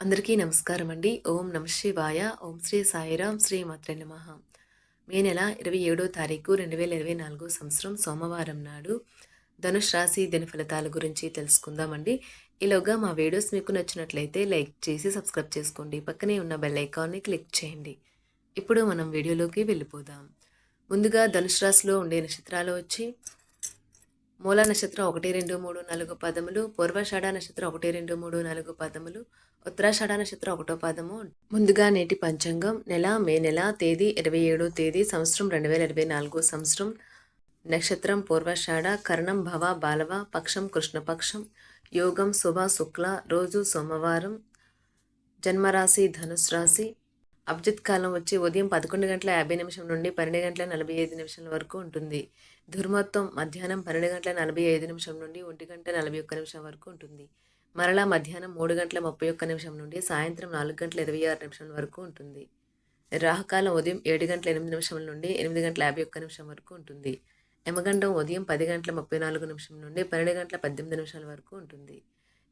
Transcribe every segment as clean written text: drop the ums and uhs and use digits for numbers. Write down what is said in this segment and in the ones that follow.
అందరికీ నమస్కారం అండి. ఓం నమ శివాయ. ఓం శ్రీ సాయిరాం. శ్రీ మాత్రే నమః. మే నెల 27వ తారీఖు 2024 సంవత్సరం సోమవారం నాడు ధనుష్ రాశి దిన ఫలితాల గురించి తెలుసుకుందామండి. ఈలోగా మా వీడియోస్ మీకు నచ్చినట్లయితే లైక్ చేసి సబ్స్క్రైబ్ చేసుకోండి. పక్కనే ఉన్న బెల్ ఐకాన్ని క్లిక్ చేయండి. ఇప్పుడు మనం వీడియోలోకి వెళ్ళిపోదాం. ముందుగా ధనుష్ రాశిలో ఉండే నక్షత్రాలు వచ్చి మూల నక్షత్రం 1, 2, 3, 4 పదములు, పూర్వాషాఢ నక్షత్రం 1, 2, 3, 4 పదములు, ఉత్తరాషాఢ నక్షత్రం 1వ పదము. ముందుగా నేటి పంచాంగం నెల మే నెల తేదీ 27వ తేదీ సంవత్సరం 2024 సంవత్సరం. నక్షత్రం పూర్వాషాఢ, కరణం భవ బాలవ, పక్షం కృష్ణపక్షం, యోగం శుభ శుక్ల, రోజు సోమవారం, జన్మరాశి ధనుసు రాశి. అభిజిత్ కాలం వచ్చి ఉదయం 11:50 నుండి 12:45 వరకు ఉంటుంది. దుర్ముహూర్తం మధ్యాహ్నం 12:45 నుండి 1:41 వరకు ఉంటుంది. మరలా మధ్యాహ్నం 3:31 నుండి సాయంత్రం 4:26 వరకు ఉంటుంది. రాహుకాలం ఉదయం 7:08 నుండి 8:51 వరకు ఉంటుంది. యమగండం ఉదయం 10:34 నుండి 12:18 వరకు ఉంటుంది.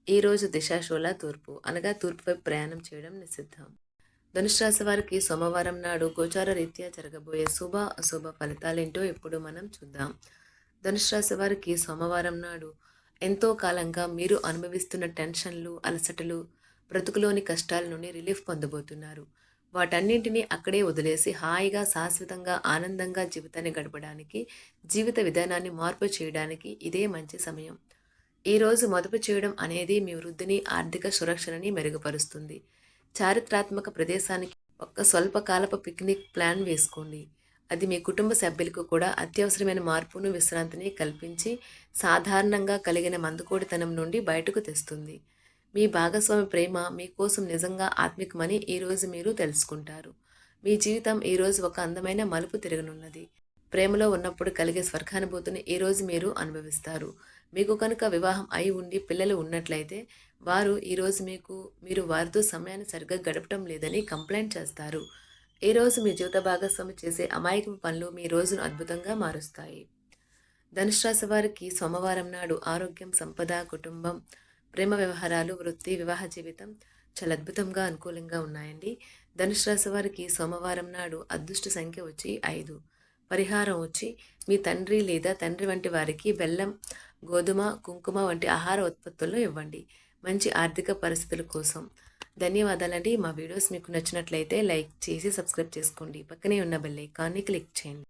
ఈ రోజు దిశాశూల తూర్పు, అనగా తూర్పు వైపు ప్రయాణం చేయడం నిషిద్ధం. ధనుసు రాశి వారికి సోమవారం నాడు గోచార రీత్యా జరగబోయే శుభ అశుభ ఫలితాలేంటో ఇప్పుడు మనం చూద్దాం. ధనుసు రాశి వారికి సోమవారం నాడు ఎంతో కాలంగా మీరు అనుభవిస్తున్న టెన్షన్లు, అలసటలు, బ్రతుకులోని కష్టాల నుండి రిలీఫ్ పొందబోతున్నారు. వాటన్నింటినీ అక్కడే వదిలేసి హాయిగా, శాశ్వతంగా, ఆనందంగా జీవితాన్ని గడపడానికి, జీవిత విధానాన్ని మార్పు చేయడానికి ఇదే మంచి సమయం. ఈరోజు మదుపు చేయడం అనేది మీ వృద్ధిని, ఆర్థిక సురక్షణని మెరుగుపరుస్తుంది. చారిత్రాత్మక ప్రదేశానికి ఒక స్వల్పకాలపు పిక్నిక్ ప్లాన్ వేసుకోండి. అది మీ కుటుంబ సభ్యులకు కూడా అత్యవసరమైన మార్పును, విశ్రాంతిని కల్పించి సాధారణంగా కలిగిన మందుకోడితనం నుండి బయటకు తెస్తుంది. మీ భాగస్వామి ప్రేమ మీకోసం నిజంగా ఆత్మికమని ఈరోజు మీరు తెలుసుకుంటారు. మీ జీవితం ఈరోజు ఒక అందమైన మలుపు తిరగనున్నది. ప్రేమలో ఉన్నప్పుడు కలిగే స్వర్గానుభూతిని ఈరోజు మీరు అనుభవిస్తారు. మీకు కనుక వివాహం అయి ఉండి పిల్లలు ఉన్నట్లయితే వారు ఈరోజు మీరు వారితో సమయాన్ని సరిగ్గా గడపడం లేదని కంప్లైంట్ చేస్తారు. ఈరోజు మీ జీవిత భాగస్వామి చేసే అమాయకపు పనులు మీ రోజును అద్భుతంగా మారుస్తాయి. ధనుసు రాశి వారికి సోమవారం నాడు ఆరోగ్యం, సంపద, కుటుంబం, ప్రేమ వ్యవహారాలు, వృత్తి, వివాహ జీవితం చాలా అద్భుతంగా అనుకూలంగా ఉన్నాయండి. ధనుసు రాశి వారికి సోమవారం నాడు అదృష్ట సంఖ్య వచ్చి 5. పరిహారం వచ్చి మీ తండ్రి లేదా తండ్రి వంటి వారికి బెల్లం, గోధుమ, కుంకుమ వంటి ఆహార ఉత్పత్తులను ఇవ్వండి, మంచి ఆర్థిక పరిస్థితుల కోసం. ధన్యవాదాలండి. మా వీడియోస్ మీకు నచ్చినట్లయితే లైక్ చేసి సబ్స్క్రైబ్ చేసుకోండి. పక్కనే ఉన్న బెల్ ఐకాన్ని క్లిక్ చేయండి.